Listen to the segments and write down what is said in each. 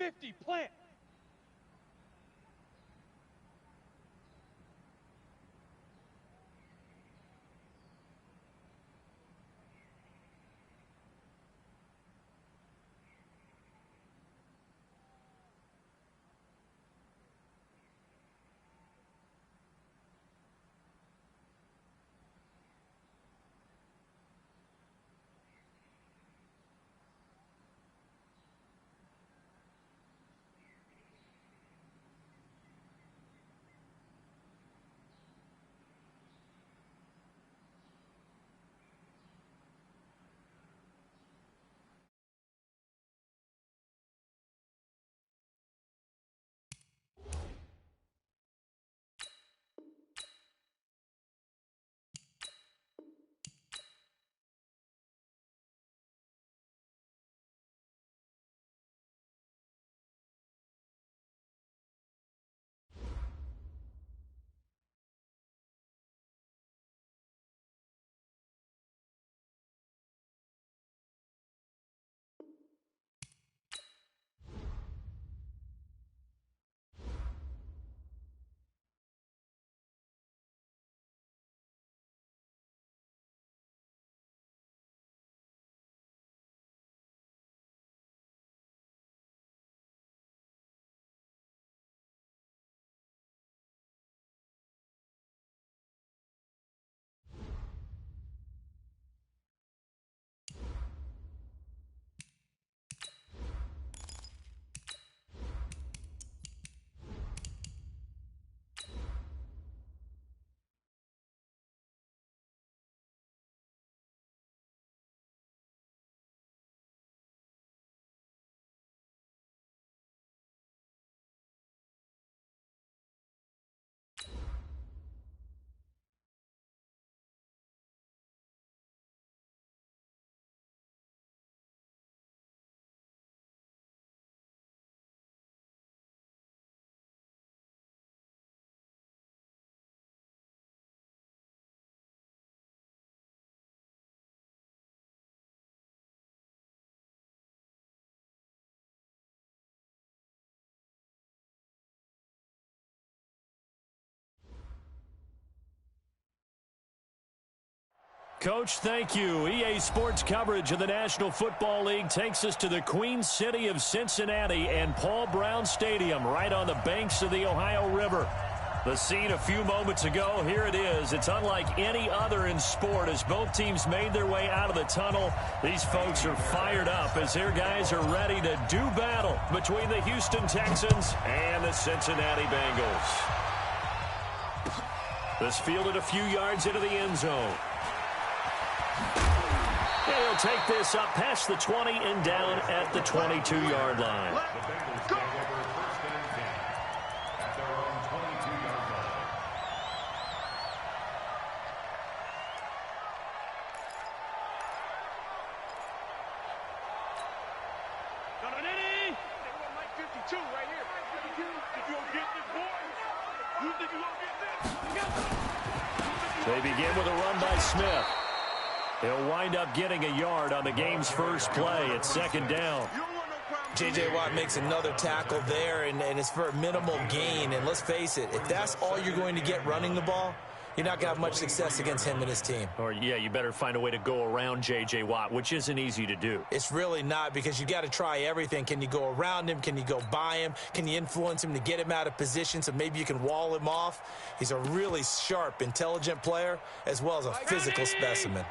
50, plant. Coach, thank you. EA Sports coverage of the National Football League takes us to the Queen City of Cincinnati and Paul Brown Stadium right on the banks of the Ohio River. The scene a few moments ago, here it is. It's unlike any other in sport as both teams made their way out of the tunnel. These folks are fired up as their guys are ready to do battle between the Houston Texans and the Cincinnati Bengals. This fielded a few yards into the end zone. He'll take this up past the 20 and down at the 22-yard line. They begin with a run by Smith. He'll wind up getting a yard on the game's first play at second down. J.J. Watt makes another tackle there, and it's for a minimal gain. And let's face it, if that's all you're going to get running the ball, you're not going to have much success against him and his team. Or, yeah, you better find a way to go around J.J. Watt, which isn't easy to do. It's really not, because you got to try everything. Can you go around him? Can you go by him? Can you influence him to get him out of position so maybe you can wall him off? He's a really sharp, intelligent player as well as a physical specimen.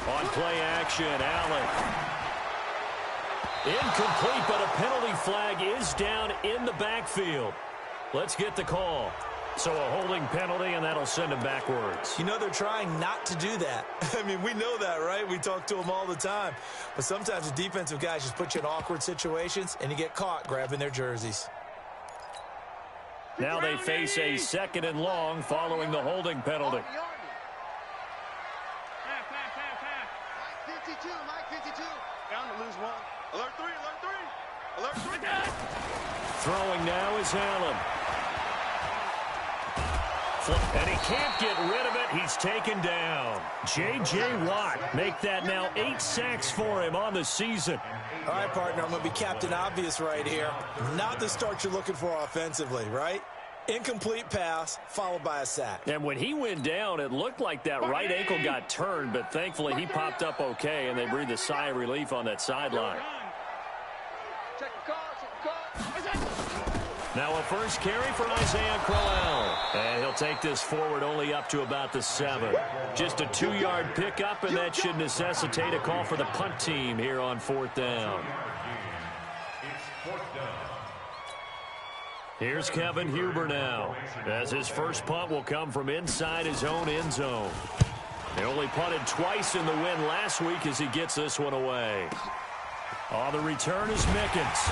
On play action, Allen. Incomplete, but a penalty flag is down in the backfield. Let's get the call. So a holding penalty, and that'll send him backwards. You know, they're trying not to do that. I mean, we know that, right? We talk to them all the time. But sometimes the defensive guys just put you in awkward situations, and you get caught grabbing their jerseys. Now they face a second and long following the holding penalty. Throwing now is Allen. And he can't get rid of it. He's taken down. J.J. Watt make that now 8 sacks for him on the season. All right, partner, I'm going to be Captain Obvious right here. Not the start you're looking for offensively, right? Incomplete pass, followed by a sack. And when he went down, it looked like that right ankle got turned, but thankfully he popped up okay, and they breathed a sigh of relief on that sideline. Now a first carry for Isaiah Crowell. And he'll take this forward only up to about the 7. Just a 2-yard pickup, and that should necessitate a call for the punt team here on 4th down. Here's Kevin Huber now, as his first punt will come from inside his own end zone. They only punted twice in the win last week as he gets this one away. On the return is Mickens.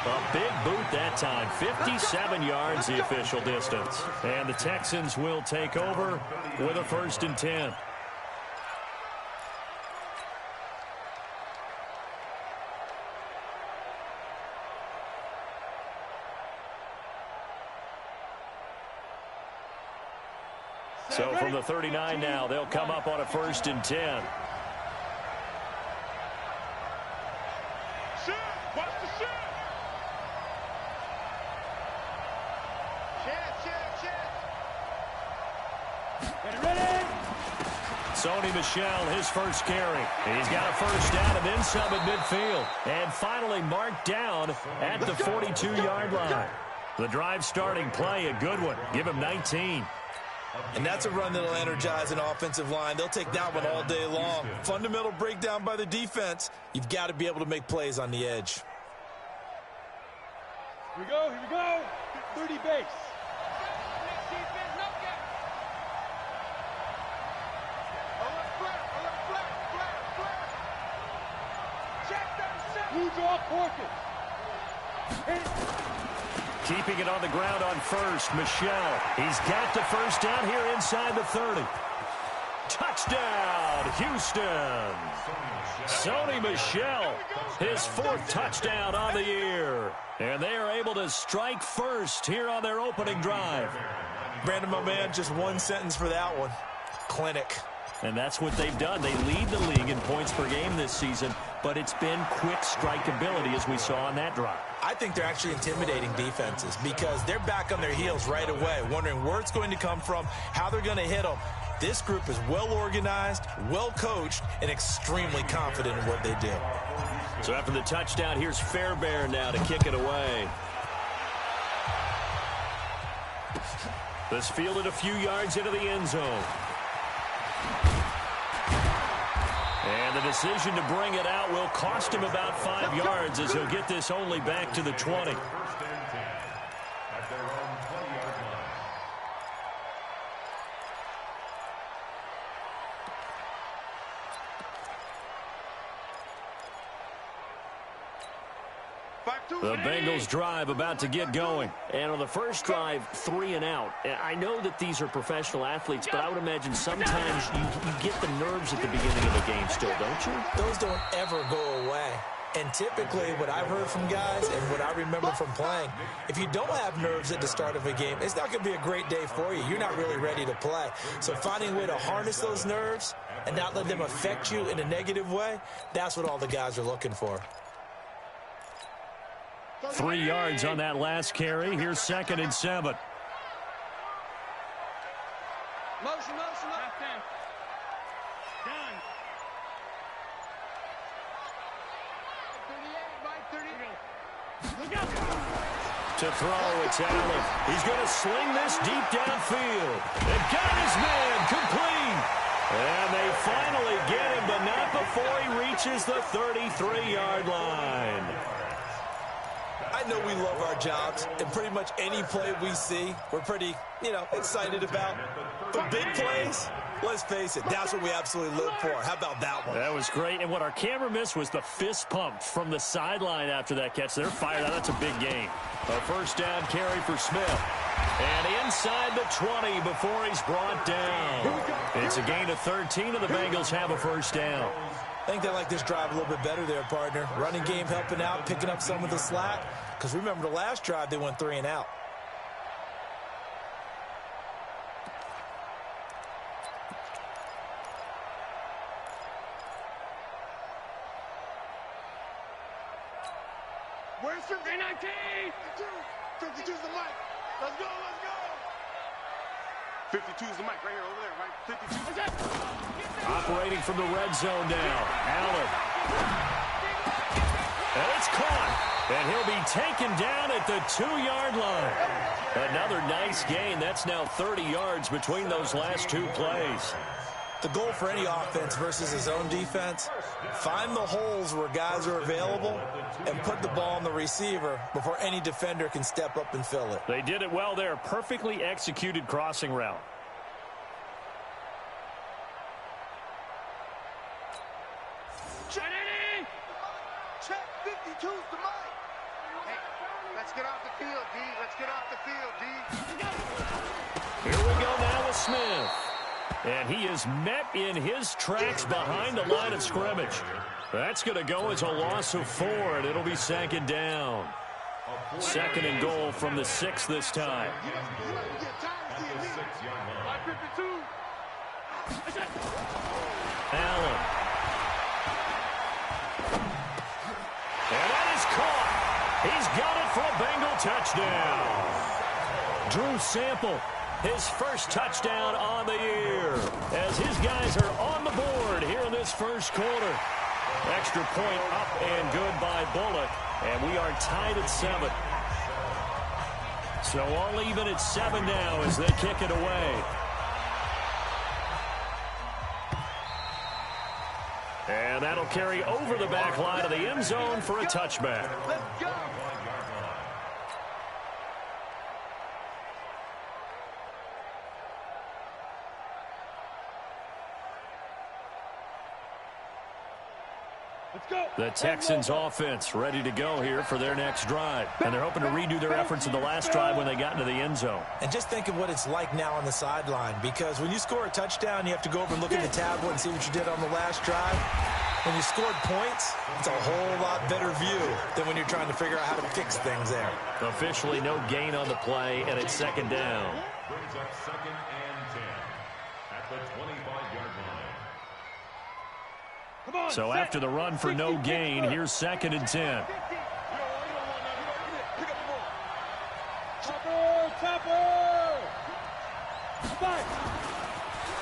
A big boot that time, 57 yards the official distance. And the Texans will take over with a 1st and 10. So from the 39 now, they'll come up on a 1st and 10. Sony Michel, his first carry. He's got a first down and then some at midfield. And finally marked down at the 42-yard line. The drive starting play, a good one. Give him 19. And that's a run that'll energize an offensive line. They'll take that one all day long. Fundamental breakdown by the defense. You've got to be able to make plays on the edge. Here we go. 30 base. Keeping it on the ground on first, Michel. He's got the first down here inside the 30. Touchdown, Houston. Sony Michel, his 4th touchdown on the year. And they are able to strike first here on their opening drive. Brandon, my man, just one sentence for that one. Clinic. And that's what they've done. They lead the league in points per game this season, but it's been quick strikeability as we saw on that drive. I think they're actually intimidating defenses because they're back on their heels right away, wondering where it's going to come from, how they're going to hit them. This group is well organized, well coached, and extremely confident in what they do. So after the touchdown, here's Fairbairn now to kick it away. This fielded a few yards into the end zone. And the decision to bring it out will cost him about 5 yards as he'll get this only back to the 20. The Bengals drive about to get going. And on the first drive, 3 and out. I know that these are professional athletes, but I would imagine sometimes you get the nerves at the beginning of a game still, don't you? Those don't ever go away. And typically what I've heard from guys and what I remember from playing, if you don't have nerves at the start of a game, it's not going to be a great day for you. You're not really ready to play. So finding a way to harness those nerves and not let them affect you in a negative way, that's what all the guys are looking for. 3 yards on that last carry. Here's 2nd and 7. Motion. Done. 38 by 30. Look out. To throw, it's Allen. He's going to sling this deep downfield. They've got his man complete. And they finally get him, but not before he reaches the 33-yard line. I know we love our jobs, and pretty much any play we see, we're pretty, excited about. The big plays, let's face it, that's what we absolutely live for. How about that one? That was great, and what our camera missed was the fist pump from the sideline after that catch. They're fired out. That's a big game. A first down carry for Smith. And inside the 20 before he's brought down. It's a gain of 13, and the Bengals have a first down. I think they like this drive a little bit better there, partner. Running game helping out, picking up some of the slack. Because remember, the last drive, they went 3 and out. Where's 19? 52's the mic. Let's go, let's go. 52's the mic right here, over there, right? 52. Operating from the red zone now. Allen. And it's caught. And he'll be taken down at the 2-yard line. Another nice gain. That's now 30 yards between those last two plays. The goal for any offense versus his own defense, find the holes where guys are available and put the ball on the receiver before any defender can step up and fill it. They did it well there. Perfectly executed crossing route. Check 52's the mic. Hey, let's get off the field, D. Let's get off the field, D. Here we go now with Smith. And he is met in his tracks behind the line of scrimmage. That's going to go as a loss of 4, and it'll be second down. Second and goal from the 6 this time. Allen. And that is caught. He's got it for a Bengal touchdown. Drew Sample, his first touchdown on the year, as his guys are on the board here in this first quarter. Extra point up and good by Bullock, and we are tied at 7. So all even at 7 now as they kick it away. And that'll carry over the back line of the end zone for a touchback. Let's go. The Texans offense ready to go here for their next drive. And they're hoping to redo their efforts in the last drive when they got into the end zone. And just think of what it's like now on the sideline, because when you score a touchdown, you have to go over and look at the tablet and see what you did on the last drive. When you scored points, it's a whole lot better view than when you're trying to figure out how to fix things there. Officially no gain on the play, and it's second down. Brings up second and 10 at the 25-yard line. So after the run for no gain, here's second and 10.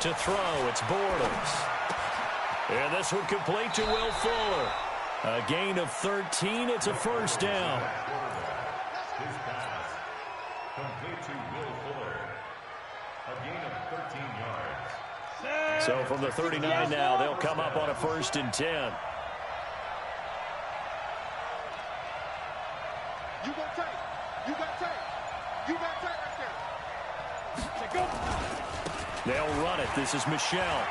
To throw, it's Bortles. And this one complete to Will Fuller. A gain of 13. It's a first down. His pass complete to Will Fuller. A gain of 13 yards. So from the 39 now, they'll come up on a first and 10. You got tight. You got tight. You got tight right there. They'll run it. This is Michelle.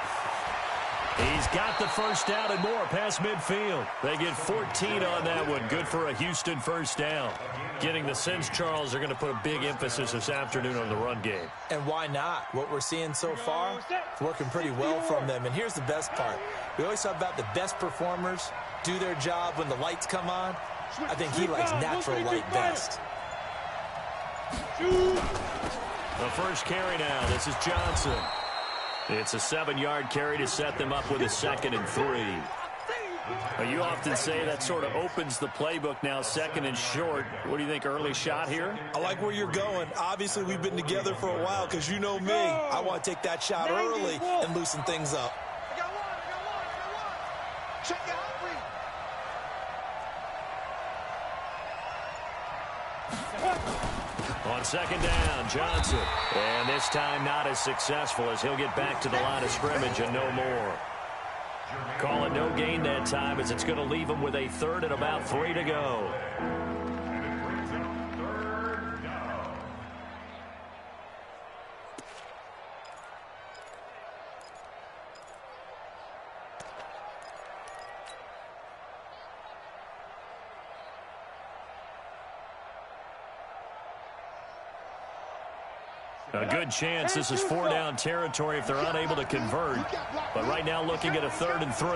He's got the first down and more past midfield. They get 14 on that one. Good for a Houston first down. Getting the sense, Charles, they're going to put a big emphasis this afternoon on the run game. And why not? What we're seeing so far, it's working pretty well from them. And here's the best part. We always talk about the best performers do their job when the lights come on. I think he likes natural light best. The first carry now. This is Johnson. It's a 7-yard carry to set them up with a second and 3. You often say that sort of opens the playbook now, second and short. What do you think, early shot here? I like where you're going. Obviously, we've been together for a while because you know me. I want to take that shot early and loosen things up. I got one. Check it out. On second down, Johnson. And this time not as successful as he'll get back to the line of scrimmage and no more. Call it no gain that time as it's going to leave him with a third and about 3 to go. And it brings up third down. A good chance this is 4-down territory if they're unable to convert. But right now looking at a 3rd and 3.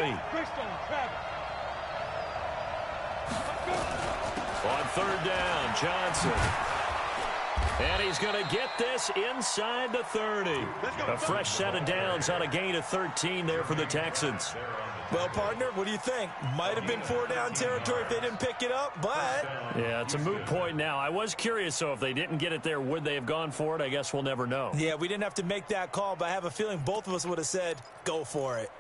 On 3rd down, Johnson. And he's going to get this inside the 30. A fresh set of downs on a gain of 13 there for the Texans. Well, partner, what do you think? Might have been 4-down territory if they didn't pick it up, but... Yeah, it's a moot point now. I was curious, so if they didn't get it there, would they have gone for it? I guess we'll never know. Yeah, we didn't have to make that call, but I have a feeling both of us would have said, go for it.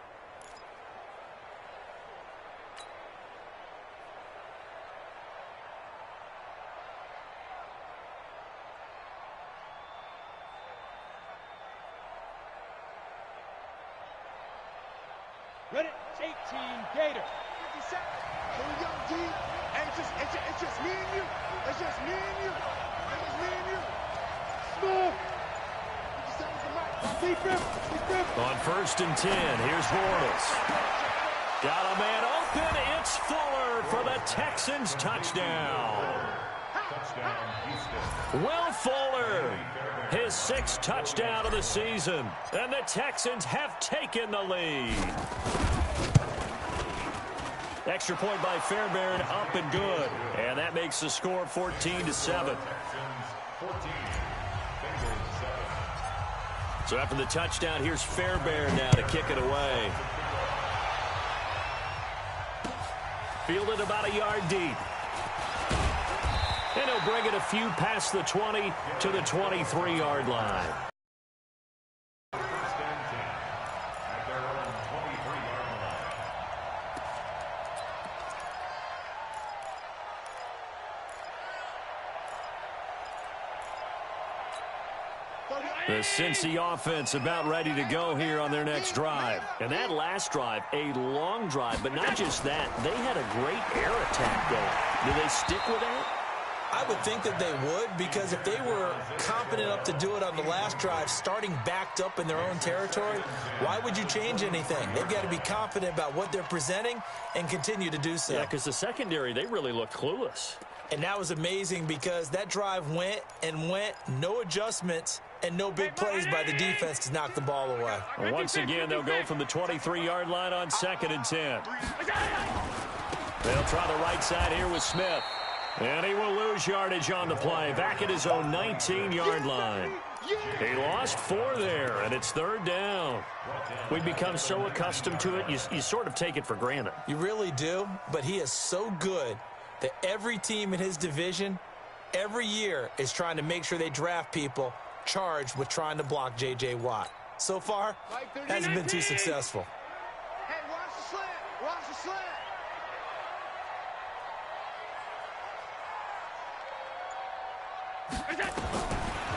Ready? 18, Gator. 50 seconds. Here we go, D. Hey, it's just me and you. It's just me and you. It's just me and you. Move. 50 seconds to Mike. Deep grip. On 1st and 10, here's Bortles. Got a man open. It's Fuller for the Texans touchdown. Will Fuller, his 6th touchdown of the season, and the Texans have taken the lead. Extra point by Fairbairn, up and good, and that makes the score 14-7. So after the touchdown, here's Fairbairn now to kick it away. Fielded about a yard deep. And he'll bring it a few past the 20 to the 23-yard line. The Cincy offense about ready to go here on their next drive. And that last drive, a long drive, but not just that. They had a great air attack going. Do they stick with that? I would think that they would, because if they were confident enough to do it on the last drive, starting backed up in their own territory, why would you change anything? They've got to be confident about what they're presenting and continue to do so. Yeah, because the secondary, they really look clueless. And that was amazing because that drive went and went, no adjustments, and no big plays by the defense to knock the ball away. Well, once again, they'll go from the 23-yard line on 2nd and 10. They'll try the right side here with Smith. And he will lose yardage on the play, back at his own 19-yard line. He lost 4 there, and it's 3rd down. We've become so accustomed to it, you sort of take it for granted. You really do, but he is so good that every team in his division, every year, is trying to make sure they draft people charged with trying to block J.J. Watt. So far, hasn't been too successful. Hey, watch the slant. Watch the slant.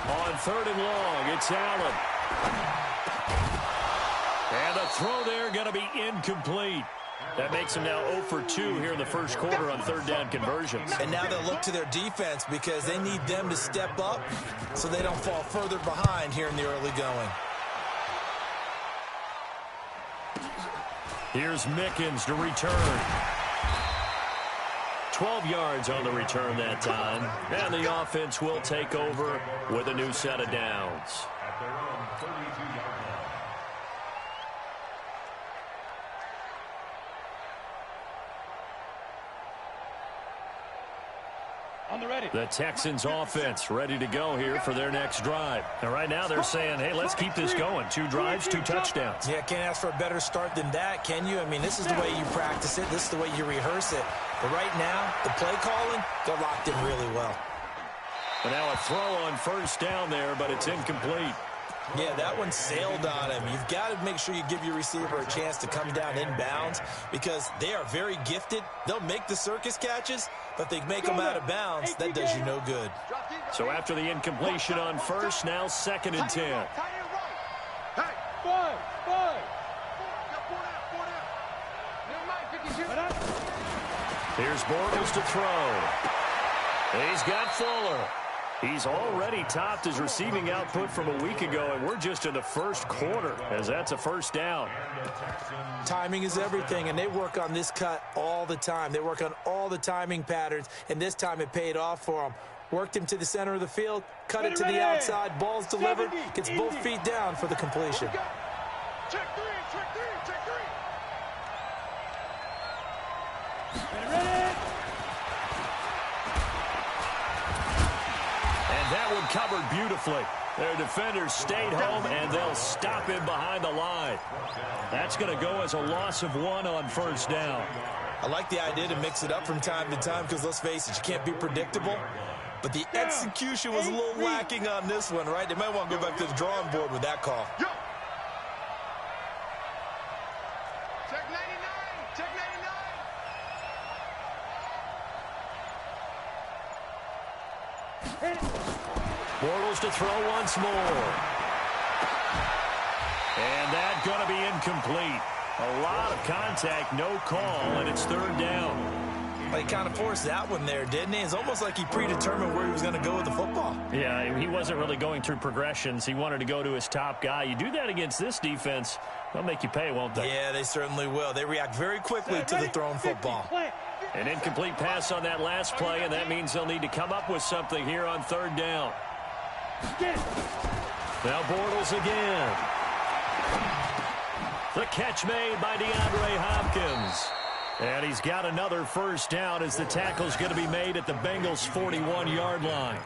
On 3rd and long, it's Allen. And the throw there going to be incomplete. That makes him now 0 for 2 here in the first quarter on 3rd down conversions. And now they'll look to their defense because they need them to step up so they don't fall further behind here in the early going. Here's Mickens to return. 12 yards on the return that time. And the offense will take over with a new set of downs. At their own 32-yard line. On the ready. The Texans offense ready to go here for their next drive. And right now they're saying, hey, let's keep this going. 2 drives, 2 touchdowns. Yeah, can't ask for a better start than that, can you? I mean, this is the way you practice it. This is the way you rehearse it. But right now, the play calling, they're locked in really well. And now a throw on 1st down there, but it's incomplete. Yeah, that one sailed on him. You've got to make sure you give your receiver a chance to come down inbounds because they are very gifted. They'll make the circus catches, but if they make them out of bounds, that does you no good. So after the incompletion on 1st, now 2nd and 10. Hey, 5. Here's Bortles to throw. He's got Fuller. He's already topped his receiving output from a week ago, and we're just in the first quarter as that's a 1st down. Timing is everything, and they work on this cut all the time. They work on all the timing patterns, and this time it paid off for them. Worked him to the center of the field, cut it to the outside, ball's delivered, gets both feet down for the completion. check 3, check 3, check 3. And that that one covered beautifully. Their defenders stayed home, and they'll stop him behind the line. That's going to go as a loss of 1 on first down. I like the idea to mix it up from time to time because, let's face it, you can't be predictable. But the execution was a little lacking on this one, right? They might want to go back to the drawing board with that call. Yo. Check 99. Check 99. Bortles to throw once more. And that's going to be incomplete. A lot of contact, no call, and it's third down. Well, he kind of forced that one there, didn't he? It's almost like he predetermined where he was going to go with the football. Yeah, he wasn't really going through progressions. He wanted to go to his top guy. You do that against this defense, they'll make you pay, won't they? Yeah, they certainly will. They react very quickly to the thrown football. An incomplete pass on that last play, and that means they'll need to come up with something here on third down. Now Bortles again. The catch made by DeAndre Hopkins. And he's got another first down as the tackle's going to be made at the Bengals' 41-yard line.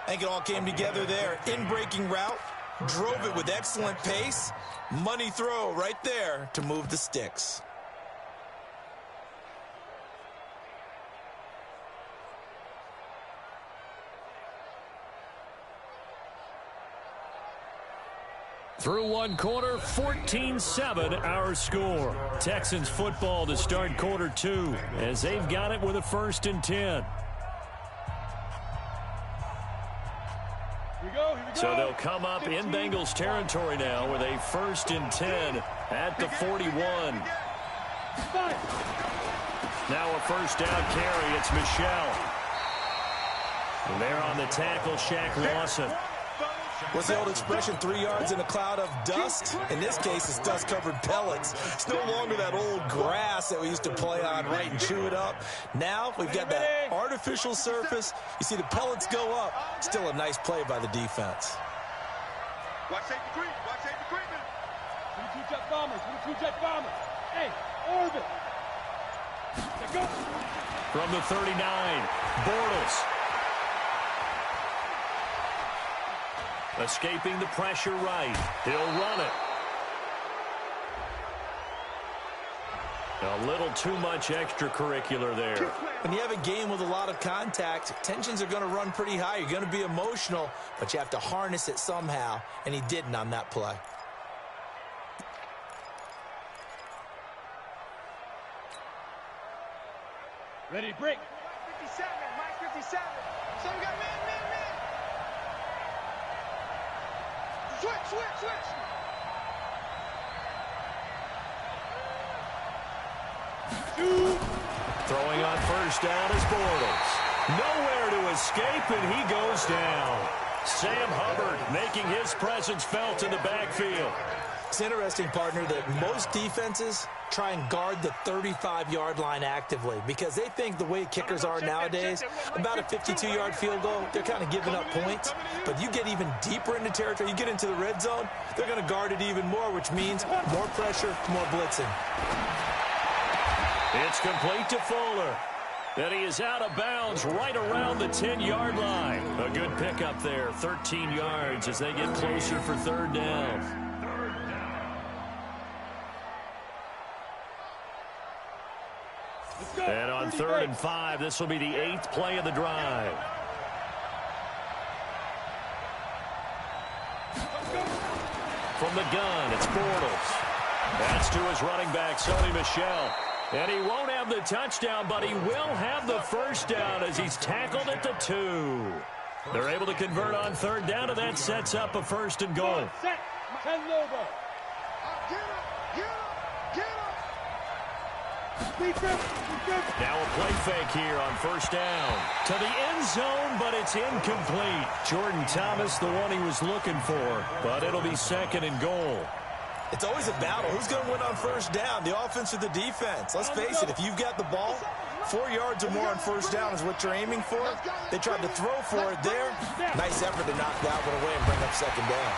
I think it all came together there. In-breaking route, drove it with excellent pace. Money throw right there to move the sticks. Through one quarter, 14-7 our score. Texans football to start quarter 2 as they've got it with a 1st and 10. Here we go. So they'll come up in Bengals territory now with a 1st and 10 at the 41. Now a first down carry. It's Michelle. And there on the tackle, Shaq Lawson. What's the old expression, 3 yards in a cloud of dust? In this case, it's dust-covered pellets. It's no longer that old grass that we used to play on, right, and chew it up. Now we've got that artificial surface. You see the pellets go up. Still a nice play by the defense. Watch safety creep. Watch safety creeping. 22-jet bombers. 22-jet bombers. Hey, orbit. Let's go. From the 39, Bortles. Escaping the pressure right. He'll run it. A little too much extracurricular there. When you have a game with a lot of contact, tensions are going to run pretty high. You're going to be emotional, but you have to harness it somehow, and he didn't on that play. Ready to break. 57. Mike 57. So we got man. Switch. Throwing on first down is Bortles. Nowhere to escape, and he goes down. Sam Hubbard making his presence felt in the backfield. It's interesting, partner, that most defenses try and guard the 35-yard line actively because they think the way kickers are nowadays, about a 52-yard field goal, they're kind of giving up points. But you get even deeper into territory, you get into the red zone, they're going to guard it even more, which means more pressure, more blitzing. It's complete to Fuller. And he is out of bounds right around the 10-yard line. A good pickup there, 13 yards as they get closer for third down. And on 3rd and 5, this will be the 8th play of the drive. From the gun, it's Bortles. That's to his running back, Sony Michel. And he won't have the touchdown, but he will have the first down as he's tackled at the 2. They're able to convert on third down, and that sets up a 1st and goal. Set. 10 Lobo. Now a play fake here on first down. To the end zone, but it's incomplete. Jordan Thomas, the one he was looking for, but it'll be 2nd and goal. It's always a battle. Who's going to win on first down, the offense or the defense? Let's face it, if you've got the ball, 4 yards or more on first down is what you're aiming for. They tried to throw for it there. Nice effort to knock that one away and bring up 2nd down.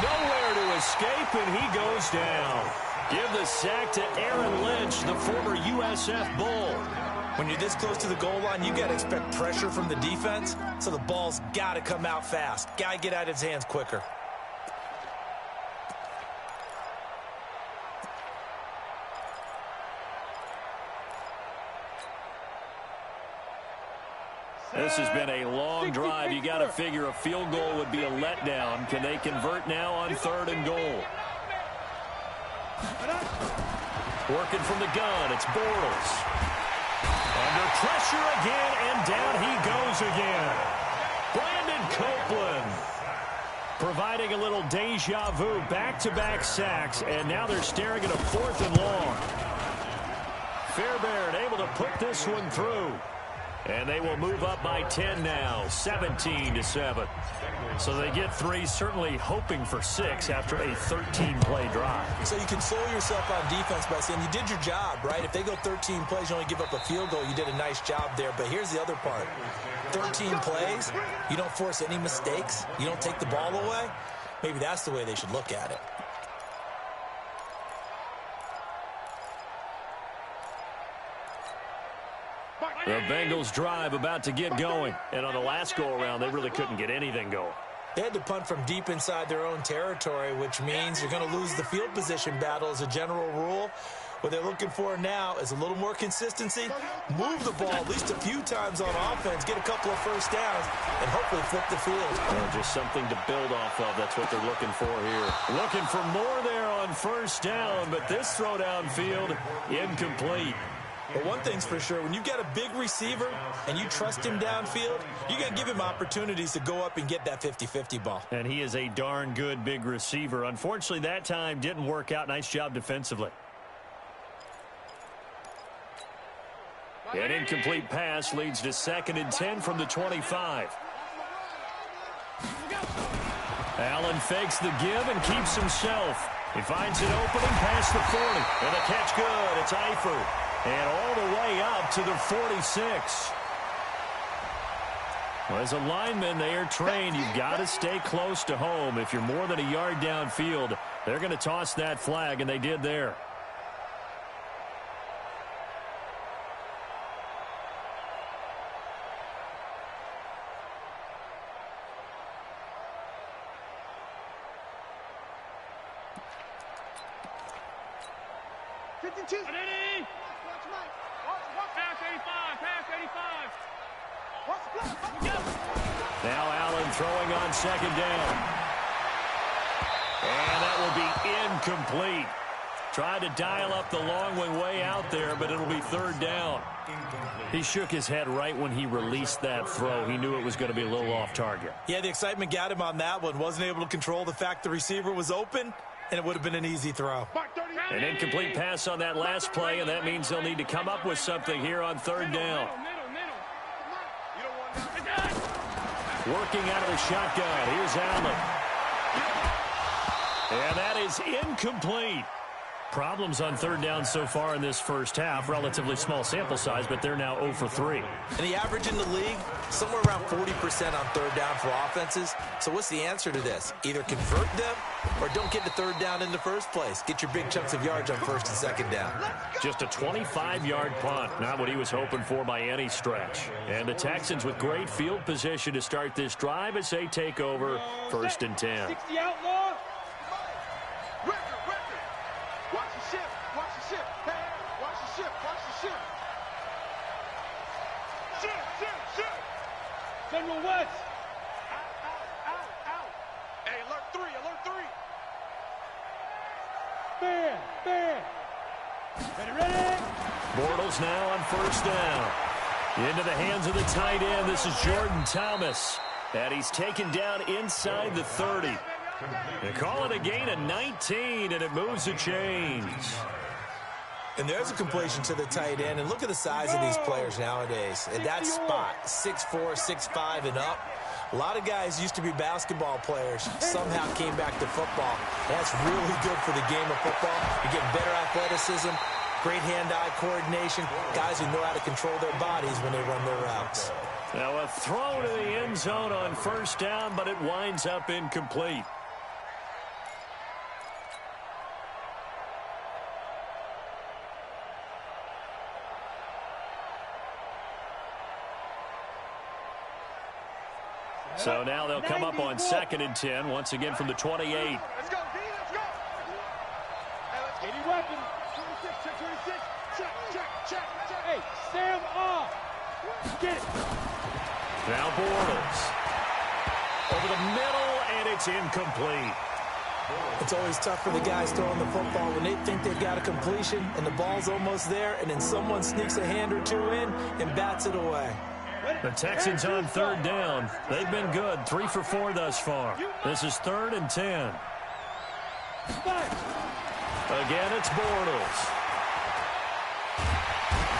Nowhere to escape, and he goes down. Give the sack to Aaron Lynch, the former USF Bull. When you're this close to the goal line, you got to expect pressure from the defense, so the ball's got to come out fast. Got to get out of his hands quicker. This has been a long drive. You got to figure a field goal would be a letdown. Can they convert now on 3rd and goal? Working from the gun, it's Bortles. Under pressure again, and down he goes again. Brandon Copeland providing a little deja vu, back-to-back sacks, and now they're staring at a 4th and long. Fairbairn able to put this one through. And they will move up by 10 now, 17-7. So they get 3, certainly hoping for 6 after a 13-play drive. So you console yourself on defense by saying you did your job, right? If they go 13 plays, you only give up a field goal, you did a nice job there. But here's the other part. 13 plays, you don't force any mistakes, you don't take the ball away. Maybe that's the way they should look at it. The Bengals drive about to get going. And on the last go-around, they really couldn't get anything going. They had to punt from deep inside their own territory, which means you're going to lose the field position battle as a general rule. What they're looking for now is a little more consistency, move the ball at least a few times on offense, get a couple of first downs, and hopefully flip the field. Well, just something to build off of. That's what they're looking for here. Looking for more there on 1st down, but this throw downfield, incomplete. But one thing's for sure, when you've got a big receiver and you trust him downfield, you're going to give him opportunities to go up and get that 50-50 ball. And he is a darn good big receiver. Unfortunately, that time didn't work out. Nice job defensively. An incomplete pass leads to 2nd and 10 from the 25. Allen fakes the give and keeps himself. He finds an opening past the 40. And the catch good. It's Eifert. And all the way up to the 46. Well, as a lineman, they are trained. You've got to stay close to home. If you're more than a yard downfield, they're going to toss that flag, and they did there. Now Allen throwing on 2nd down. And that will be incomplete. Tried to dial up the long one way out there, but it'll be 3rd down. He shook his head right when he released that throw. He knew it was going to be a little off target. Yeah, the excitement got him on that one. Wasn't able to control the fact the receiver was open, and it would have been an easy throw. An incomplete pass on that last play, and that means they'll need to come up with something here on 3rd down. Working out of the shotgun. Here's Allen. And that is incomplete. Problems on 3rd down so far in this first half. Relatively small sample size, but they're now 0 for 3. And the average in the league, somewhere around 40% on 3rd down for offenses. So what's the answer to this? Either convert them or don't get to 3rd down in the first place. Get your big chunks of yards on 1st and 2nd down. Just a 25-yard punt. Not what he was hoping for by any stretch. And the Texans with great field position to start this drive as they take over 1st and 10. 60 outlaw. Watch the ship. Watch the ship. Hey, watch the ship. Watch the ship. Ship. General West. Out. Hey, alert 3. Bear. Ready. Bortles now on 1st down. Into the hands of the tight end. This is Jordan Thomas. And he's taken down inside the 30. They call it a gain of 19, and it moves the chains. And there's a completion to the tight end. And look at the size of these players nowadays. At that spot, 6'4", 6'5", and up. A lot of guys used to be basketball players, somehow came back to football. That's really good for the game of football. You get better athleticism, great hand-eye coordination, guys who know how to control their bodies when they run their routes. Now a throw to the end zone on 1st down, but it winds up incomplete. So now they'll come up on 2nd and 10, once again from the 28. Let's go, D, let's go. Hey, let's get Any weapon. 26, check 26. Check. Hey, Sam off. Get it. Now Bortles. Over the middle, and it's incomplete. It's always tough for the guys throwing the football when they think they've got a completion and the ball's almost there, and then someone sneaks a hand or two in and bats it away. The Texans on 3rd down. They've been good, 3 for 4 thus far. This is 3rd and 10. Again, it's Bortles.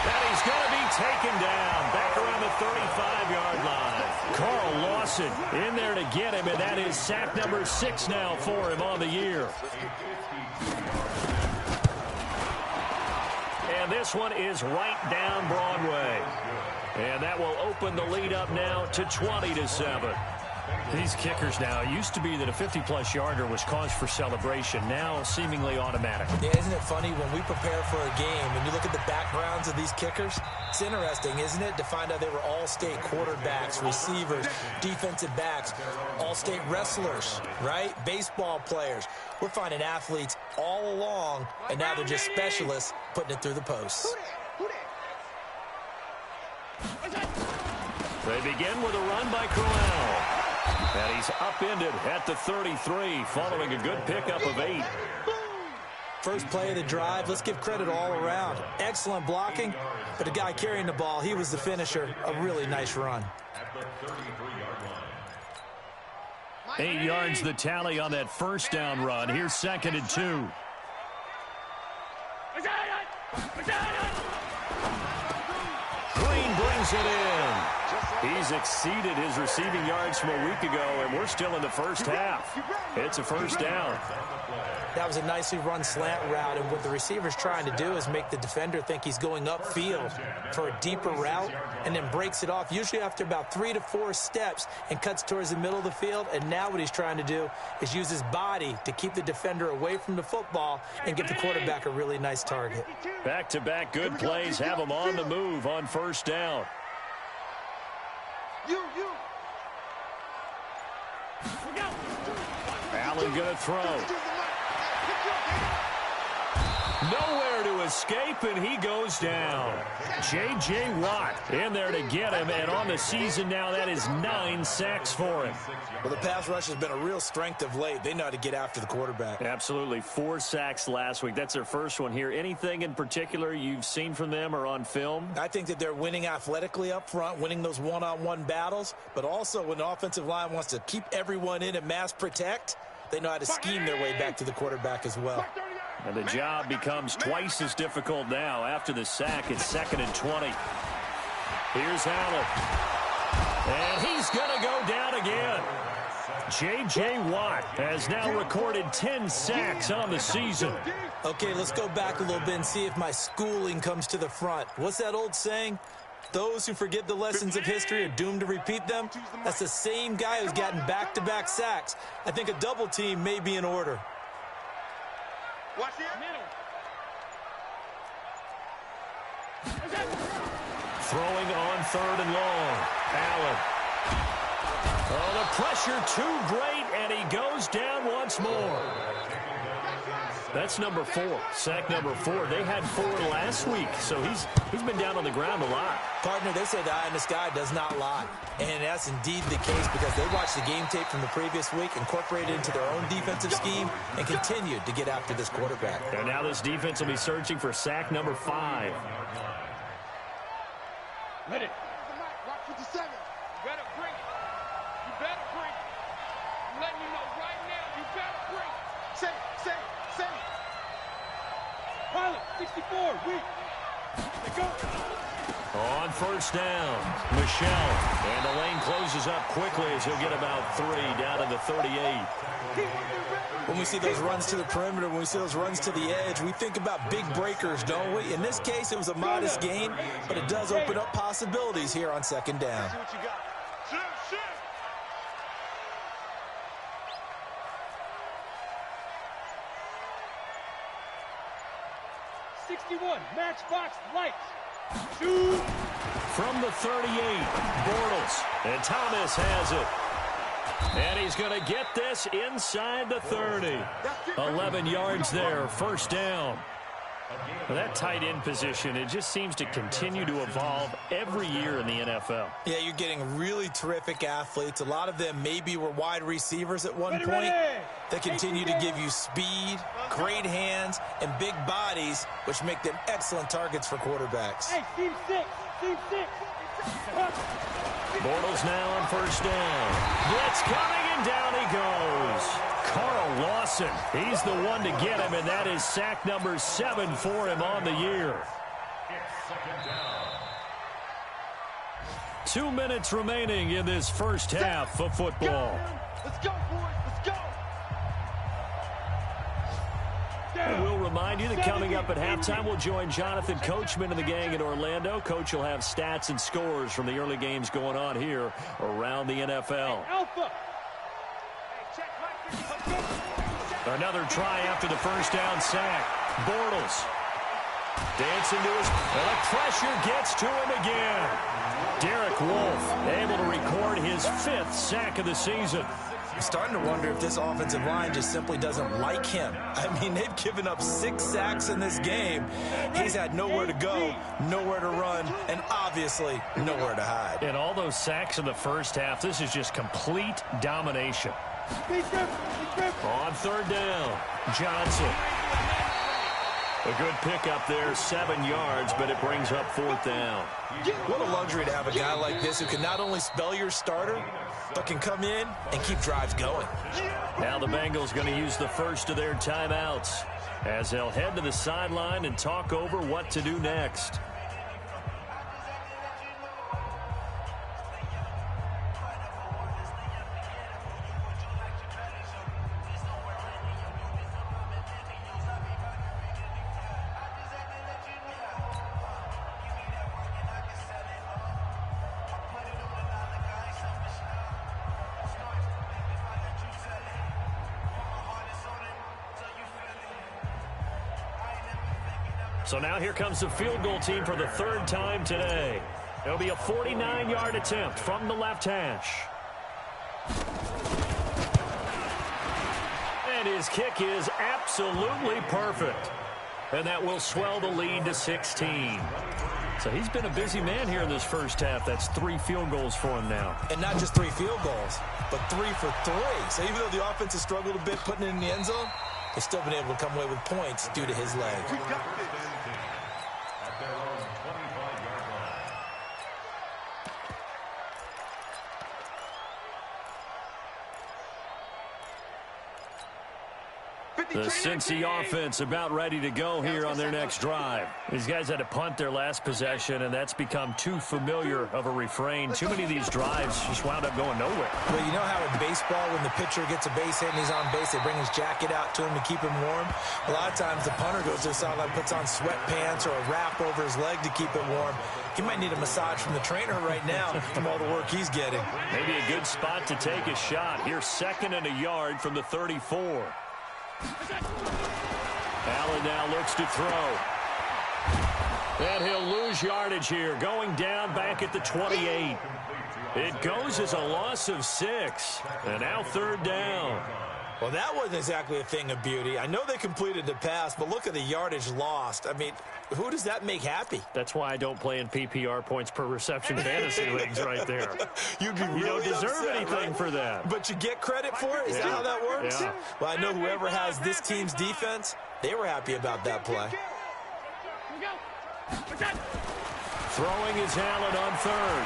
And he's going to be taken down back around the 35-yard line. Carl Lawson in there to get him, and that is sack number 6 now for him on the year. And this one is right down Broadway. And that will open the lead up now to 20-7. These kickers now, it used to be that a 50-plus yarder was cause for celebration, now seemingly automatic. Yeah, isn't it funny when we prepare for a game and you look at the backgrounds of these kickers? It's interesting, isn't it, to find out they were all-state quarterbacks, receivers, defensive backs, all-state wrestlers, right? Baseball players. We're finding athletes all along, and now they're just specialists putting it through the posts. They begin with a run by Crowell. And he's upended at the 33, following a good pickup of 8. First play of the drive, let's give credit all around. Excellent blocking, but the guy carrying the ball, he was the finisher. A really nice run. 8 yards the tally on that first down run. Here's 2nd and 2. Green brings it in. He's exceeded his receiving yards from a week ago, and we're still in the first half. It's a first down. That was a nicely run slant route, and what the receiver's trying to do is make the defender think he's going upfield for a deeper route, and then breaks it off, usually after about 3 to 4 steps, and cuts towards the middle of the field. And now what he's trying to do is use his body to keep the defender away from the football and give the quarterback a really nice target. Back-to-back good plays have him on the move on first down. Allen going to throw. Nowhere to escape, and he goes down. J.J. Watt in there to get him, and on the season now, that is 9 sacks for him. Well, the pass rush has been a real strength of late. They know how to get after the quarterback. Absolutely. 4 sacks last week. That's their first one here. Anything in particular you've seen from them or on film? I think that they're winning athletically up front, winning those one-on-one battles, but also when the offensive line wants to keep everyone in and mass protect, they know how to scheme their way back to the quarterback as well. And the job becomes twice as difficult now. After the sack, it's 2nd and 20. Here's Allen. And he's going to go down again. J.J. Watt has now recorded 10 sacks on the season. Okay, let's go back a little bit and see if my schooling comes to the front. What's that old saying? Those who forget the lessons of history are doomed to repeat them. That's the same guy who's gotten back-to-back sacks. I think a double team may be in order. Watch it. Throwing on 3rd and long. Allen. Oh, the pressure too great, and he goes down once more. That's number 4. Sack number 4. They had 4 last week, so he's been down on the ground a lot. Partner, they say the eye in the sky does not lie. And that's indeed the case because they watched the game tape from the previous week, incorporated it into their own defensive scheme, and continued to get after this quarterback. And now this defense will be searching for sack number 5. Let it. Watch 57. You better bring it. You better bring it. I'm letting you know right now, you better bring it. Say it. Pilot, 64, weak. Let go. On first down, Michelle. And the lane closes up quickly as he'll get about 3 down to the 38. When we see those runs to the perimeter, when we see those runs to the edge, we think about big breakers, don't we? In this case, it was a modest gain, but it does open up possibilities here on 2nd down. See what you got. Shoot. 61, matchbox lights. Shoot. From the 38, Bortles. And Thomas has it. And he's going to get this inside the 30. 11 yards there, first down. Well, that tight end position, it just seems to continue to evolve every year in the NFL. Yeah, you're getting really terrific athletes. A lot of them maybe were wide receivers at one point. They continue to give you speed, great hands, and big bodies, which make them excellent targets for quarterbacks. Hey, team six. Bortles now on first down. Blitz coming, and down he goes. Carl Lawson, he's the one to get him, and that is sack number 7 for him on the year. 2 minutes remaining in this first half of football. Let's go, boys. Let's go. And we'll remind you that coming up at halftime, we'll join Jonathan Coachman and the gang in Orlando. Coach will have stats and scores from the early games going on here around the NFL. Alpha. Another try after the first down sack. Bortles dancing to his... And the pressure gets to him again. Derek Wolfe able to record his 5th sack of the season. I'm starting to wonder if this offensive line just simply doesn't like him. I mean, they've given up 6 sacks in this game. He's had nowhere to go, nowhere to run, and obviously nowhere to hide. And all those sacks in the first half, this is just complete domination. On third down, Johnson. A good pickup there, 7 yards, but it brings up 4th down. What a luxury to have a guy like this who can not only spell your starter, but can come in and keep drives going. Now the Bengals going to use the first of their timeouts as they'll head to the sideline and talk over what to do next. So now here comes the field goal team for the 3rd time today. It'll be a 49-yard attempt from the left hash. And his kick is absolutely perfect. And that will swell the lead to 16. So he's been a busy man here in this first half. That's 3 field goals for him now. And not just 3 field goals, but 3 for 3. So even though the offense has struggled a bit putting it in the end zone, they've still been able to come away with points due to his leg. We got this. At their own 25-yard line. The Cincy offense about ready to go here on their next drive. These guys had to punt their last possession, and that's become too familiar of a refrain. Too many of these drives just wound up going nowhere. Well, you know how in baseball, when the pitcher gets a base hit and he's on base, they bring his jacket out to him to keep him warm? A lot of times the punter goes to the sideline, puts on sweatpants or a wrap over his leg to keep it warm. He might need a massage from the trainer right now from all the work he's getting. Maybe a good spot to take a shot. Here's 2nd and a yard from the 34. Allen now looks to throw. And he'll lose yardage here, going down back at the 28. It goes as a loss of 6. And now 3rd down. Well, that wasn't exactly a thing of beauty. I know they completed the pass, but look at the yardage lost. I mean, who does that make happy? That's why I don't play in PPR points per reception fantasy leagues right there. You'd be really You don't deserve upset, anything right? for that. But you get credit for it? Is that how that works? Yeah. Well, I know whoever has this team's defense, they were happy about that play. Throwing is Allen on 3rd.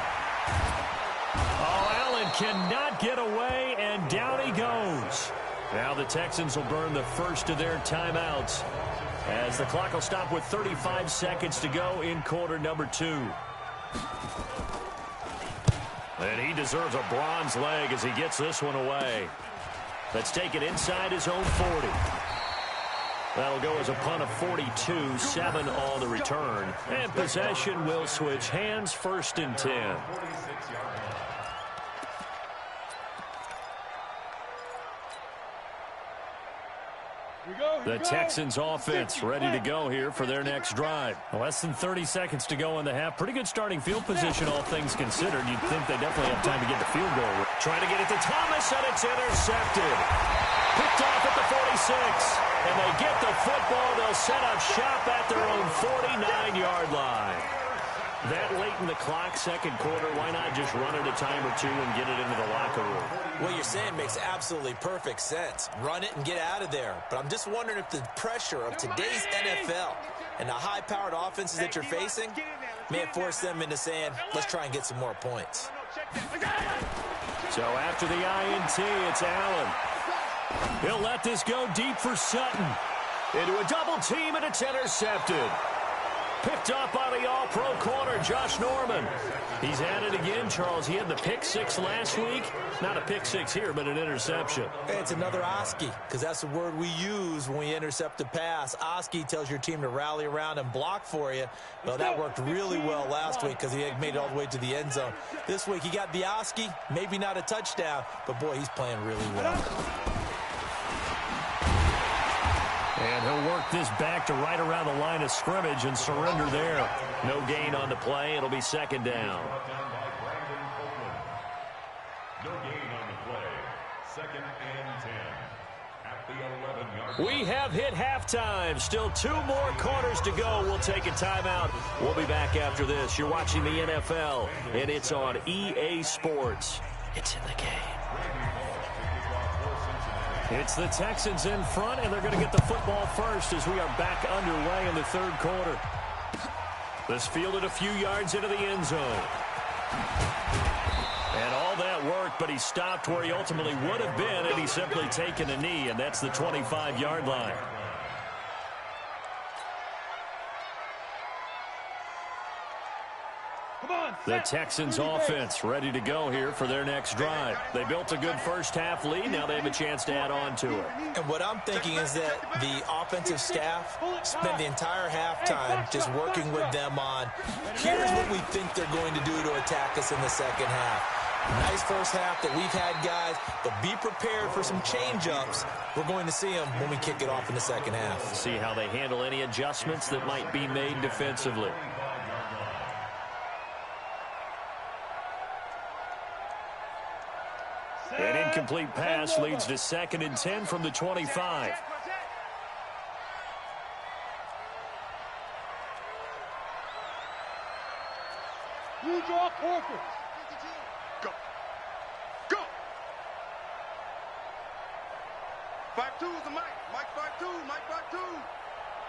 Oh, Allen cannot get away, and down he goes. Now the Texans will burn the first of their timeouts as the clock will stop with 35 seconds to go in quarter number 2. And he deserves a bronze leg as he gets this one away. Let's take it inside his own 40. That'll go as a punt of 42, 7 on the return. And possession will switch hands, 1st and 10. The Texans offense ready to go here for their next drive. Less than 30 seconds to go in the half. Pretty good starting field position, all things considered. You'd think they definitely have time to get the field goal. Trying to get it to Thomas, and it's intercepted. Picked off at the 46. And they get the football. They'll set up shop at their own 49-yard line. That late in the clock, second quarter, why not just run it a time or two and get it into the locker room? What you're saying makes absolutely perfect sense. Run it and get out of there. But I'm just wondering if the pressure of today's NFL and the high-powered offenses that you're facing may have forced them into saying, let's try and get some more points. So after the INT, it's Allen. He'll let this go deep for Sutton. Into a double team, and it's intercepted. Picked up by the all-pro corner, Josh Norman. He's at it again, Charles. He had the pick six last week. Not a pick six here, but an interception. Hey, it's another Oski, because that's the word we use when we intercept a pass. Oski tells your team to rally around and block for you. Well, that worked really well last week because he made it all the way to the end zone. This week, he got the Oski, maybe not a touchdown, but, boy, he's playing really well. And he'll work this back to right around the line of scrimmage and surrender there. No gain on the play. It'll be second down. No gain on the play. Second and 10. At the 11-yard line. We have hit halftime. Still 2 more quarters to go. We'll take a timeout. We'll be back after this. You're watching the NFL, and it's on EA Sports. It's in the game. It's the Texans in front, and they're going to get the football first as we are back underway in the third quarter. This fielded a few yards into the end zone. And all that work, but he stopped where he ultimately would have been, and he's simply taken a knee, and that's the 25-yard line. The Texans offense ready to go here for their next drive. They built a good first-half lead. Now they have a chance to add on to it. And what I'm thinking is that the offensive staff spent the entire halftime just working with them on, here's what we think they're going to do to attack us in the second half. Nice first half that we've had, guys, but be prepared for some change-ups. We're going to see them when we kick it off in the second half. See how they handle any adjustments that might be made defensively. An incomplete pass leads to second and 10 from the 25. You draw quarters. Go. Go. 5-2 is the Mike. Mike 5-2. Mike 5-2.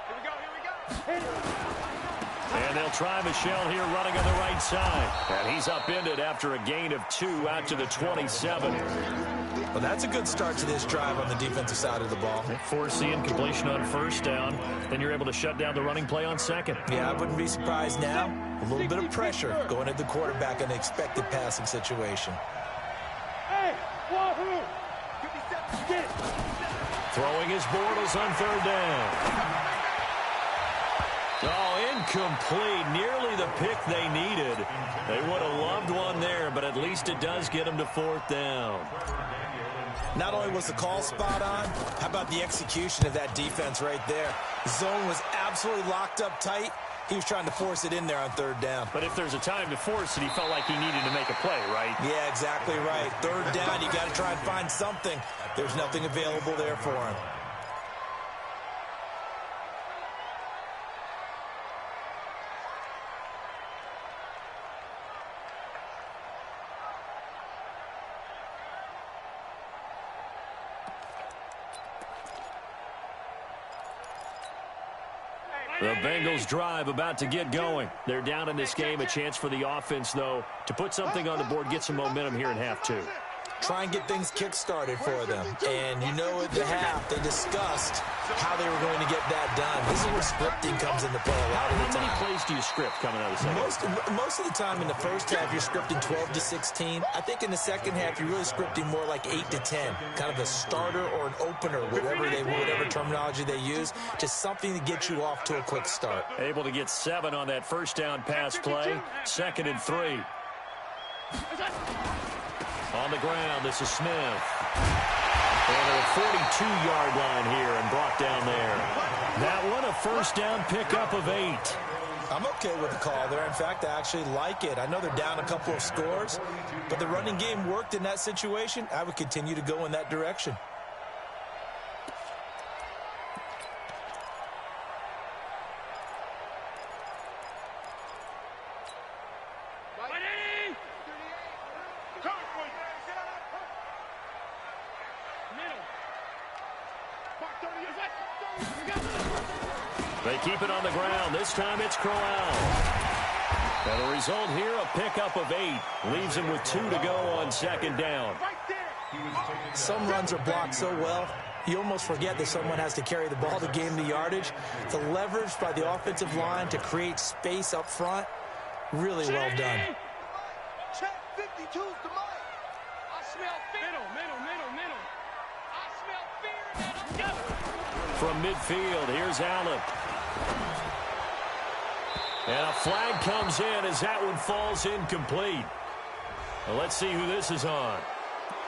Here we go. Here we go. And they'll try Michelle here running on the right side. And he's upended after a gain of 2 out to the 27. Well, that's a good start to this drive on the defensive side of the ball. Forcing completion on first down. Then you're able to shut down the running play on second. Yeah, I wouldn't be surprised now. A little bit of pressure going at the quarterback in an expected passing situation. Hey, Wahoo! Throwing his Bortles on third down. Oh, incomplete. Nearly the pick they needed. They would have loved one there, but at least it does get them to fourth down. Not only was the call spot on, how about the execution of that defense right there? The zone was absolutely locked up tight. He was trying to force it in there on third down. But if there's a time to force it, he felt like he needed to make a play, right? Yeah, exactly right. Third down, you got to try and find something. There's nothing available there for him. The Bengals drive about to get going. They're down in this game. A chance for the offense, though, to put something on the board, get some momentum here in half 2. Try and get things kick-started for them. And you know at the half, they discussed how they were going to get that done. This is where scripting comes into play a lot of the time. How many plays do you script coming out of the second? Most of the time in the first half, you're scripting 12 to 16. I think in the second half, you're really scripting more like 8 to 10. Kind of a starter or an opener, whatever terminology they use. Just something to get you off to a quick start. Able to get 7 on that first down pass play. Second and 3. On the ground, this is Smith. And a 42-yard line here and brought down there. That one, a first down pickup of 8. I'm okay with the call there. In fact, I actually like it. I know they're down a couple of scores, but the running game worked in that situation. I would continue to go in that direction. They keep it on the ground. This time it's Crowell. And the result here, a pickup of 8. Leaves him with 2 to go on second down. Some runs are blocked so well, you almost forget that someone has to carry the ball to gain the yardage. The leverage by the offensive line to create space up front, really well done. Check 52's the mic. I smell fear. Middle. I smell fear and From midfield, here's Allen. And a flag comes in as that one falls incomplete. Well, let's see who this is on.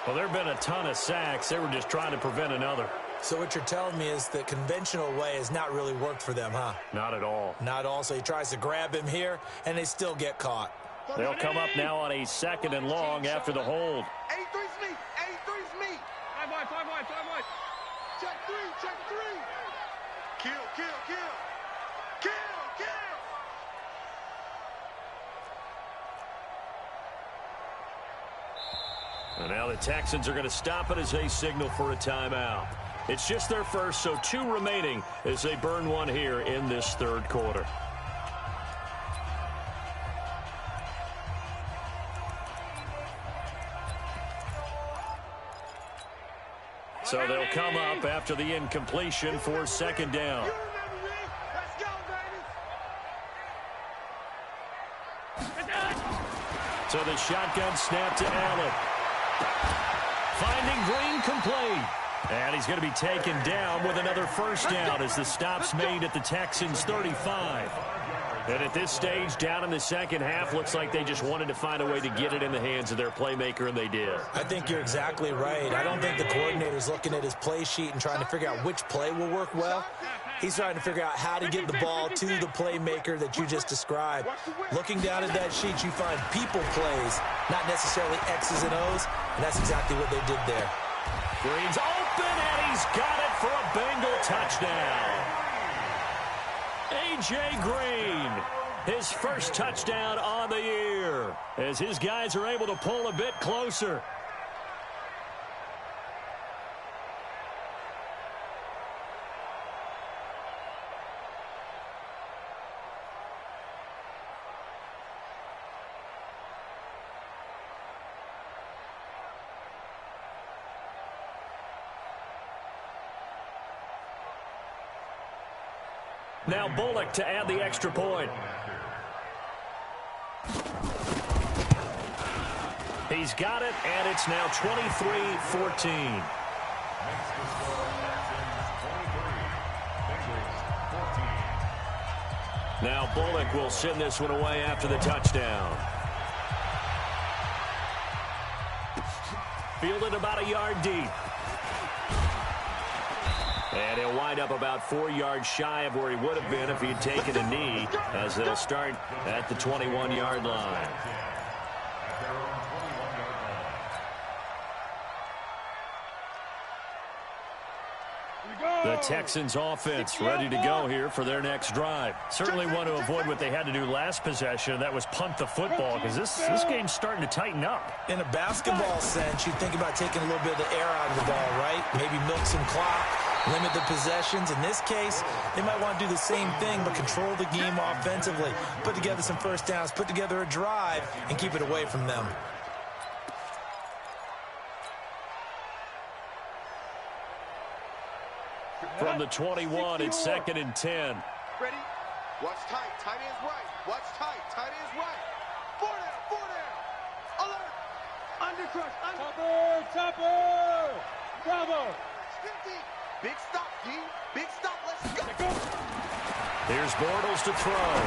Well, there have been a ton of sacks. They were just trying to prevent another. So what you're telling me is the conventional way has not really worked for them, huh? Not at all. Not all. So he tries to grab him here, and they still get caught. They'll come up now on a 2nd and long after the hold. 83's me. 83's me. 5 wide. Check 3. Kill. And now the Texans are going to stop it as they signal for a timeout. It's just their first, so 2 remaining as they burn one here in this 3rd quarter. So they'll come up after the incompletion for 2nd down. You remember me? Let's go, baby. So the shotgun snap to Allen. Finding Green complete. And he's going to be taken down with another 1st down as the stop's made at the Texans' 35. And at this stage, down in the 2nd half, looks like they just wanted to find a way to get it in the hands of their playmaker, and they did. I think you're exactly right. I don't think the coordinator's looking at his play sheet and trying to figure out which play will work well. He's trying to figure out how to get the ball to the playmaker that you just described. Looking down at that sheet, you find people plays, not necessarily X's and O's, and that's exactly what they did there. Green's open, and he's got it for a Bengal touchdown. A.J. Green, his first touchdown on the year, as his guys are able to pull a bit closer. Now Bullock to add the extra point. He's got it, and it's now 23-14. Now Bullock will send this one away after the touchdown. Fielded about a yard deep. And he'll wind up about 4 yards shy of where he would have been if he had taken a knee, as they'll start at the 21-yard line. The Texans offense ready to go here for their next drive. Certainly want to avoid what they had to do last possession. That was punt the football, because this game's starting to tighten up. In a basketball sense, you think about taking a little bit of the air out of the ball, right? Maybe milk some clock, limit the possessions. In this case, they might want to do the same thing, but control the game offensively. Put together some first downs, put together a drive, and keep it away from them. From the 21, it's 2nd and 10. Ready? Watch tight. Tight end's right. Watch tight. Tight end's right. 4 down. Alert. Undercrush. Topper. Bravo. 50. Big stop, D. Big stop. Let's go. Here's Bortles to throw.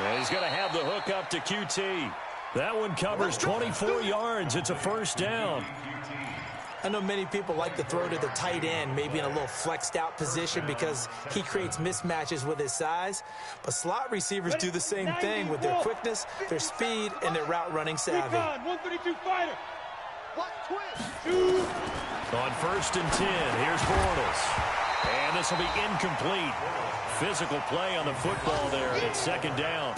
And he's going to have the hook up to QT. That one covers 24 yards. It's a 1st down. I know many people like to throw to the tight end, maybe in a little flexed out position because he creates mismatches with his size. But slot receivers do the same thing with their quickness, their speed, and their route running savvy. 132 fighter. On 1st and 10, here's Bortles. And this will be incomplete. Physical play on the football there, and it's 2nd down.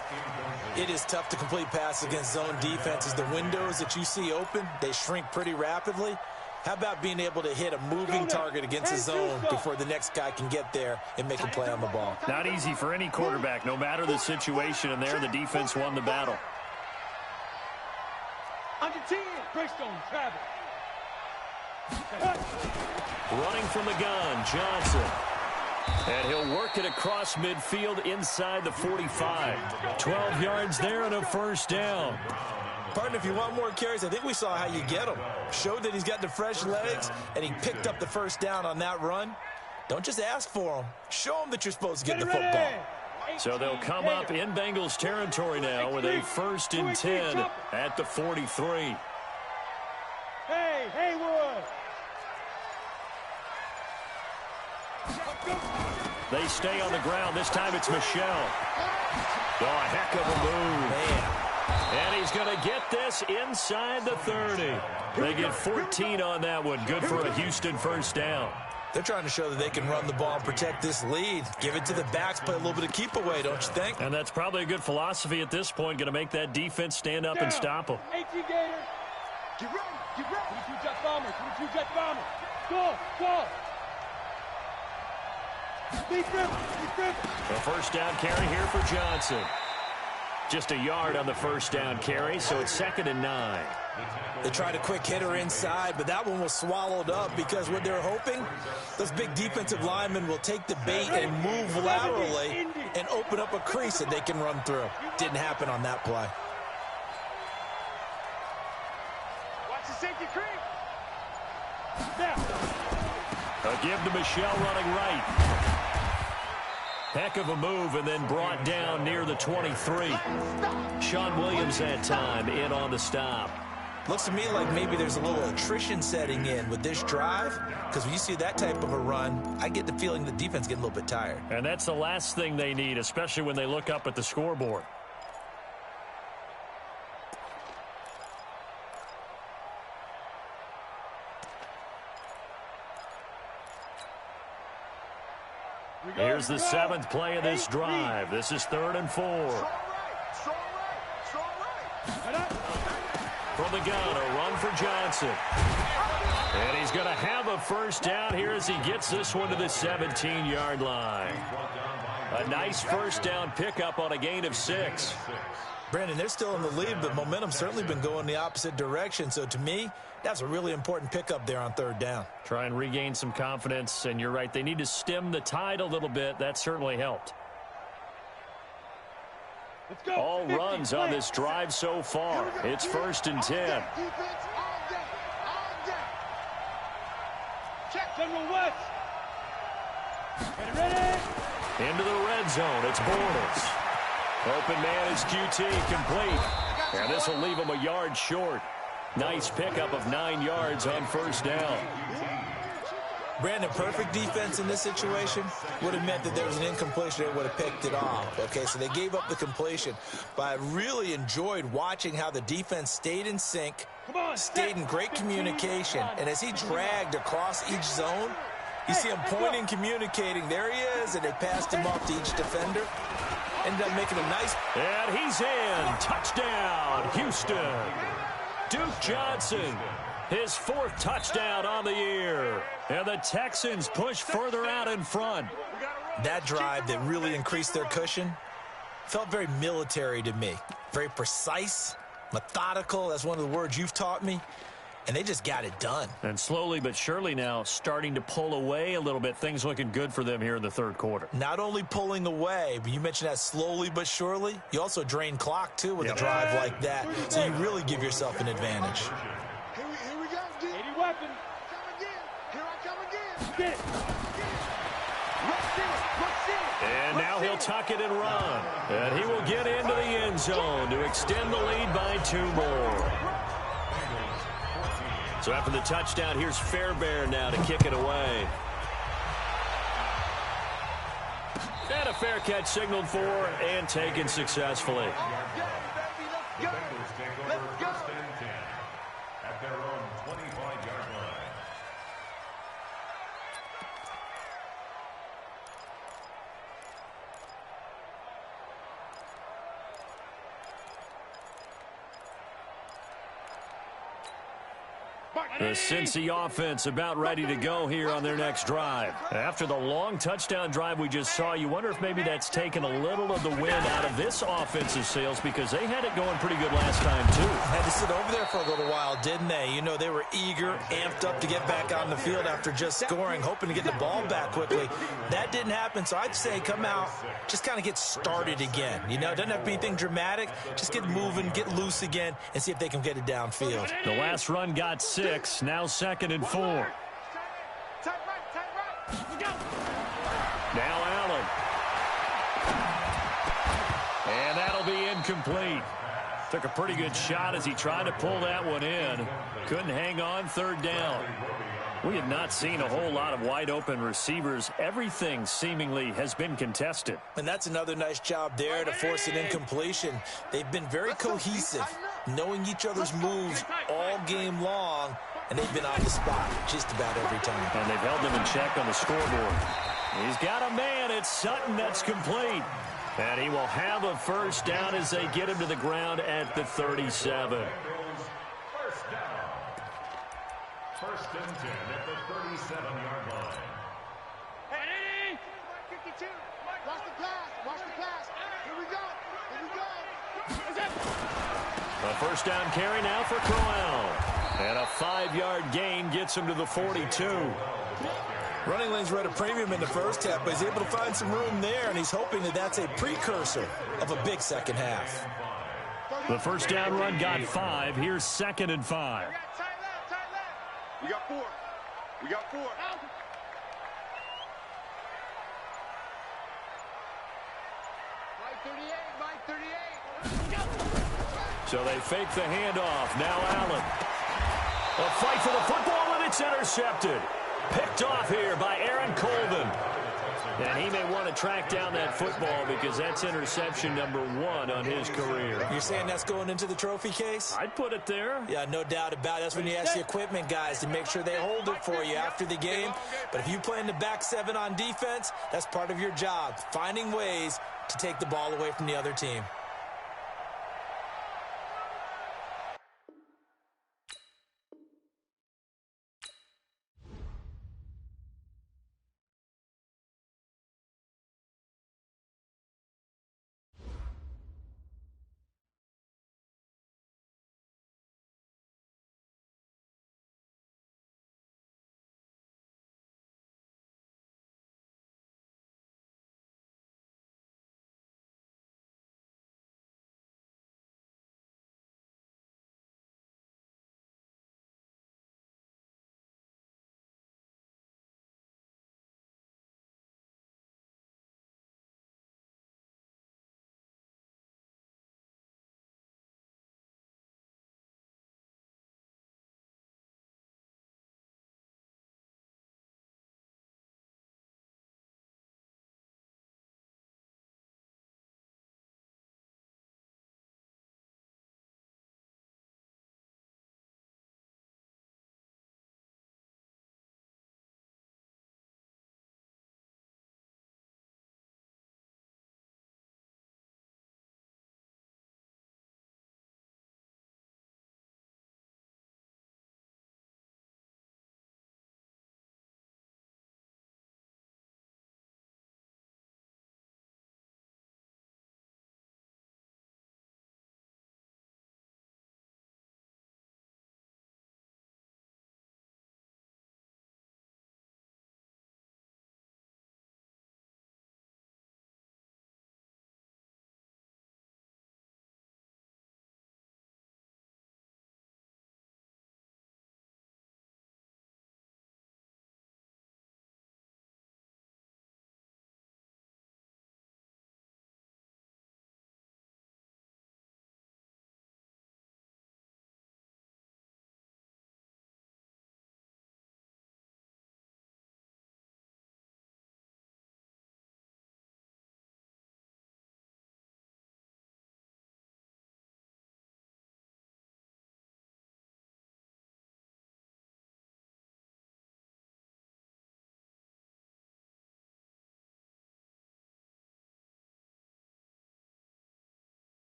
It is tough to complete passes against zone defenses. The windows that you see open, they shrink pretty rapidly. How about being able to hit a moving target against a zone before the next guy can get there and make a play on the ball? Not easy for any quarterback, no matter the situation, and there the defense won the battle. Under 10. Greystone travel. Running from the gun, Johnson. And he'll work it across midfield inside the 45. 12 yards there and a 1st down. Partner, if you want more carries, I think we saw how you get him. Showed that he's got the fresh legs, and he picked up the 1st down on that run. Don't just ask for him. Show him that you're supposed to get the football. So they'll come up in Bengals territory now with a 1st and 10 at the 43. Hey, Haywood. They stay on the ground. This time it's Michelle. Oh, a heck of a move. Man. And he's going to get this inside the 30. They get 14 on that one. Good for a Houston 1st down. They're trying to show that they can run the ball and protect this lead. Give it to the backs, play a little bit of keep away, don't you think? And that's probably a good philosophy at this point. Going to make that defense stand up and stop them. 18 Gator. Get ready. Get ready. 22 Jet Bombers. 22 Jet Bombers. Go. Deep grip. A 1st down carry here for Johnson. Just a yard on the 1st down carry, so it's 2nd and 9. They tried a quick hitter inside, but that one was swallowed up because what they're hoping, those big defensive linemen will take the bait and move laterally and open up a crease that they can run through. Didn't happen on that play. Watch the safety creep. A give to Michelle running right. Heck of a move, and then brought down near the 23. Sean Williams that time in on the stop. Looks to me like maybe there's a little attrition setting in with this drive, because when you see that type of a run, I get the feeling the defense getting a little bit tired. And that's the last thing they need, especially when they look up at the scoreboard. Here's the 7th play of this drive. This is 3rd and 4. From the gun, a run for Johnson. And he's going to have a 1st down here as he gets this one to the 17-yard line. A nice 1st down pickup on a gain of 6. Brandon, they're still in the lead, but momentum's certainly been going the opposite direction. So to me, that's a really important pickup there on 3rd down. Try and regain some confidence, and you're right. They need to stem the tide a little bit. That certainly helped. All runs on this drive so far. It's 1st and 10. Check General West. Ready. Into the red zone. It's Bortles. Open man is QT, complete. And this will leave him a yard short. Nice pickup of 9 yards on 1st down. Brandon, perfect defense in this situation would have meant that there was an incompletion. They would have picked it off. Okay, so they gave up the completion. But I really enjoyed watching how the defense stayed in sync, stayed in great communication. And as he dragged across each zone, you see him pointing, communicating. There he is, and they passed him off to each defender. Ended up making a nice... And he's in. Touchdown, Houston. Duke Johnson, his 4th touchdown on the year. And the Texans push further out in front. That drive that really increased their cushion felt very military to me. Very precise, methodical. That's one of the words you've taught me. And they just got it done. And slowly but surely now starting to pull away a little bit. Things looking good for them here in the 3rd quarter. Not only pulling away, but you mentioned that slowly but surely. You also drain clock, too, with a drive like that. So you really give yourself an advantage. Here we go, D. 80 weapon. Come again. Here I come again. Get it. And now he'll tuck it and run. And he will get into the end zone to extend the lead by 2 more. So after the touchdown, here's Fairbairn now to kick it away. And a fair catch signaled for and taken successfully. The Bengals take over first and 10 at their own 25-yard line. The Cincy offense about ready to go here on their next drive. After the long touchdown drive we just saw, you wonder if maybe that's taken a little of the wind out of this offensive sails because they had it going pretty good last time, too. Had to sit over there for a little while, didn't they? You know, they were eager, amped up to get back on the field after just scoring, hoping to get the ball back quickly. That didn't happen, so I'd say come out, just kind of get started again. You know, it doesn't have to be anything dramatic. Just get moving, get loose again, and see if they can get it downfield. The last run got 6. Now 2nd and 4. Tight right. Go. Now Allen. And that'll be incomplete. Took a pretty good shot as he tried to pull that one in. Couldn't hang on, 3rd down. We have not seen a whole lot of wide open receivers. Everything seemingly has been contested. And that's another nice job there to force an incompletion. They've been very cohesive, knowing each other's moves all game long, and they've been on the spot just about every time. And they've held them in check on the scoreboard. He's got a man. It's Sutton. That's complete. And he will have a first down as they get him to the ground at the 37. First down. First and 10 at the 37-yard line. Hey, 52. Watch the pass. Here we go. A first down carry now for Crowell. And a 5-yard gain gets him to the 42. Running lanes were at a premium in the first half, but he's able to find some room there, and he's hoping that that's a precursor of a big second half. The first down run got 5. Here's 2nd and 5. Tight left. We got 4. Mike 38. So they fake the handoff. Now Allen. A fight for the football, and it's intercepted. Picked off here by Aaron Colvin. And he may want to track down that football because that's interception number 1 on his career. You're saying that's going into the trophy case? I'd put it there. Yeah, no doubt about it. That's when you ask the equipment guys to make sure they hold it for you after the game. But if you play in the back 7 on defense, that's part of your job, finding ways to take the ball away from the other team.